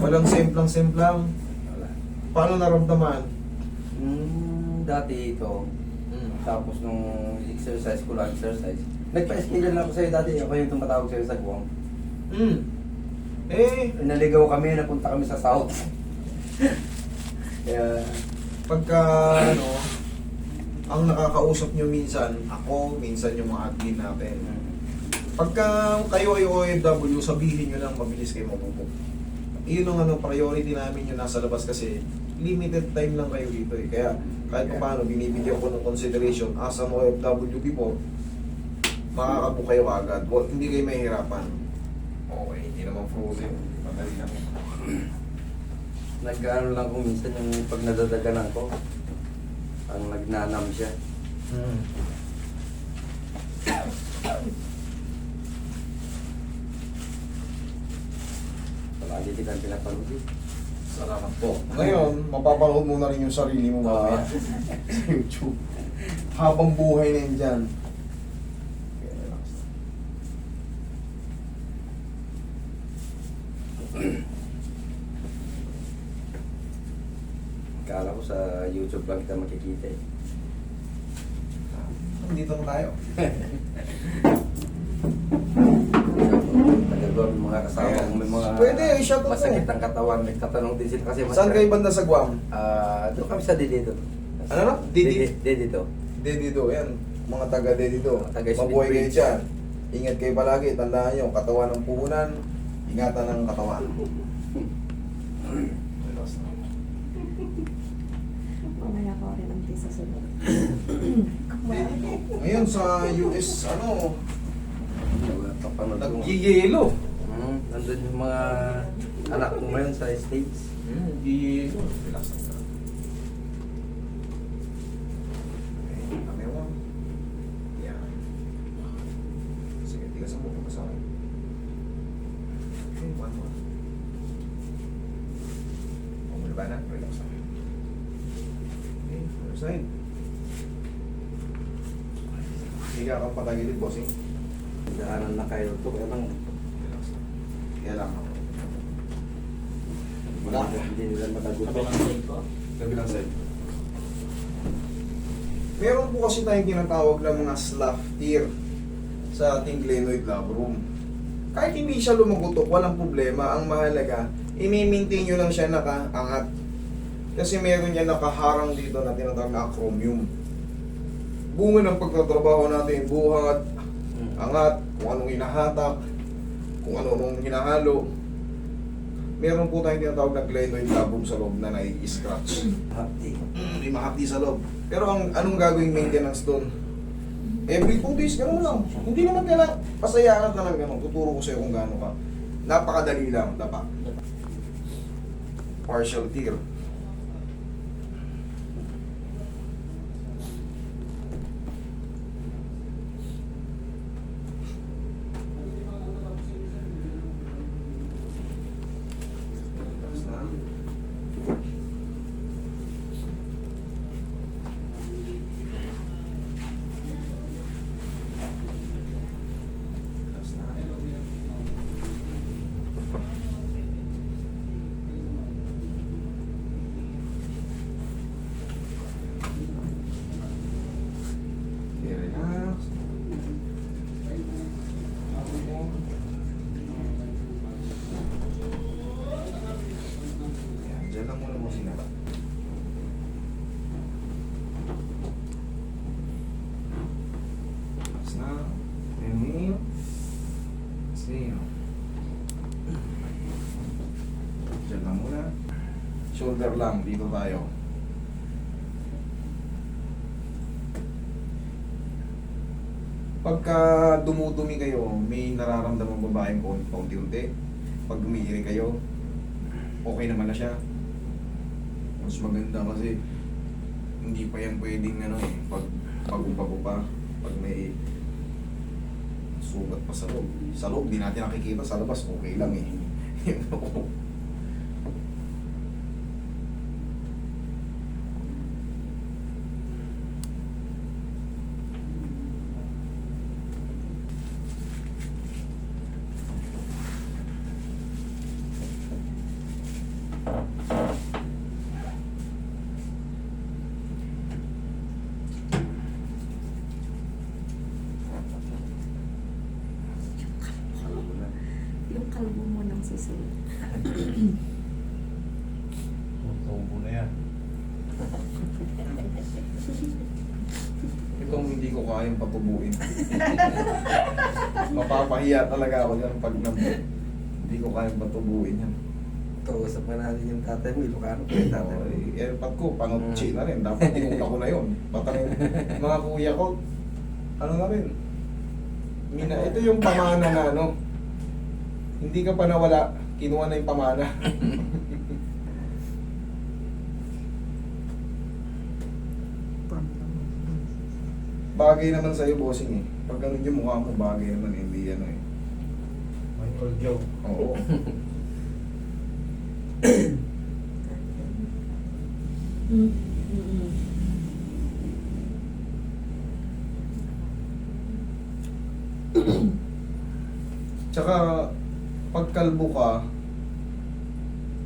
Walang semplang-semplang. Wala. Paano naramdaman? Dati ito, Hmm. tapos nung exercise ko lang, nagpa-schedule na ako sa'yo dati, ako yung tumatawag sa'yo sa Guam. Hmm. Eh, Naligaw kami, napunta kami sa South. Kaya, pagka ano, ang nakakausap nyo minsan, ako, minsan yung mga admin natin. Pagka kayo ay OFW, sabihin nyo lang mabilis kayo mabubo. Yun ang ano, priority namin yung nasa labas kasi limited time lang kayo dito eh. Kaya kahit pa paano, binibigyan ko ng consideration as an OFW before, makakabook kayo agad. Hindi kayo mahihirapan. Okay, hindi naman frozen. Madali lang. nag-ano lang kung minsan yung pag nadadaganan ko, ang nagnanam siya. Hmm. Palagi kitang pinapanood eh. Salamat po. Ngayon, mapapanood mo na rin yung sarili mo mamaya sa YouTube. Habang buhay na yun dyan. Okay, relax. Kala ko sa YouTube lang kita makikita eh. Dito na tayo. Tagal ba may mga kasama kong may mga Pwede, i-shot mo. masakit ang katawan. Nagtatanong din sila kasi Saan kayo banda sa Guam? Doon kami sa Didito. Ano na? Didito. Dedito, yan. Mga taga Dedito. Taga Mabuhay kayo Speedbridge. dyan. Ingat kayo palagi. Tandaan nyo, katawan ng puhunan. Ingatan ng katawan. Relax na. Mamaya ko rin ang sa sunod. Ngayon sa US, ano, Papanood ko. nagyiyelo. Nandun yung mga anak ko ngayon sa States. Nagyiyelo. Relax na. Okay, kami mo. Yan. Sige, tigas ang buko sa akin. Okay, one more. Bumula na, relax na. Okay, other side. Higa kang patagilid, bossing. Daanan na kayo ito. Kaya lang, Relax na. Kaya lang ako. Wala. hindi nila matagot. Kabilang side. Meron po kasi tayong tinatawag na mga slough tear sa ating glenoid labrum. Kahit hindi siya lumugutok, walang problema. Ang mahalaga, i-maintain nyo lang siya nakaangat. Kasi meron yan nakaharang dito na tinatawag na acromion. Bunga ng pagtatrabaho natin, buhat, angat, kung anong hinahatak, kung anong hinahalo. Meron po tayong tinatawag na glenoid labrum sa loob na nai-scratch. Hati. May mahapdi sa loob. Pero anong gagawing maintenance doon? Every 2 days, gano'n lang. Hindi naman kailangan, pasayaan ka lang gano'n. Tuturo ko sa'yo kung gano'n ka. Napakadali lang, dapa. Partial tear. Okay, relax. Yan, dyan lang muna mo sinara. Relax na. Inhale. Exhale. Dyan lang muna. Shoulder lang, dito tayo. Pagka dumudumi kayo, may nararamdaman babaeng paunti-unti. Pag umiiri kayo, okay naman na siya. Mas maganda kasi hindi pa yan pwedeng ano eh, pag bago-bago pa, pag may sugat pa sa loob. Sa loob, di natin nakikita, sa labas, okay lang eh. susunod. Tumbo na yan. Itong hindi ko kayang patubuin. Mapapahiya talaga ako dyan pag hindi ko kayang patubuin yan. Kausap ka natin yung tatay mo, Ilocano pa yung tatay mo. Airpod ko, panotchi na rin. Dapat tinula ko na yun. Batang mga kuya ko, ano na rin. Ito yung pamana na ano. Hindi ka pa nawala, kinuha na yung pamana. Bagay naman sa'yo, bossing eh. Pag ganun yung mukha mo, bagay naman eh. Hindi ano eh. Michael Joe. Oo. Tsaka, pag kalbo ka,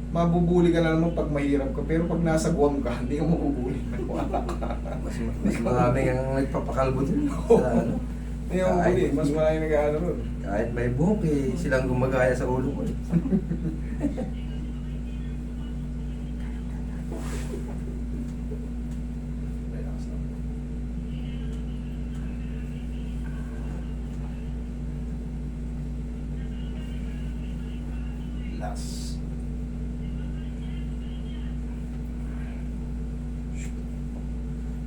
mabubuli ka na naman pag mahirap ka. Pero pag nasa Guam ka, hindi ka mabubuli. Wala ka. Mas marami ang nagpapakalbo din. Oo. Sa ano. Hindi ka mabubuli. Mas marami nag-ano nun. Kahit may buhok eh, silang gumagaya sa ulo ko eh. Relax lang. Relax.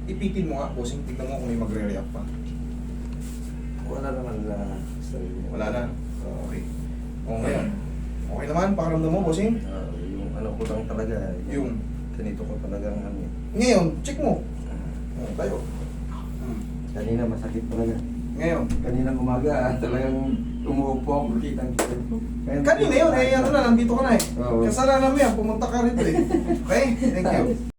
Ipitin mo nga, bossing. Tignan mo kung may magre-react pa. Wala naman na story niya. Wala na. Okay. O ngayon. Okay naman, pakiramdam mo, bossing. Yung ano ko lang talaga, Yung? ganito ko talagang ano eh. Ngayon, check mo. O, tayo. Kanina masakit talaga. Ngayon. Kanina umaga, talagang umuupo ako, kitang kita. Kanina yun, eh, ano na, nandito ka na eh. Oo. Kasalanan mo yan, pumunta ka rito eh. Okay? Thank you.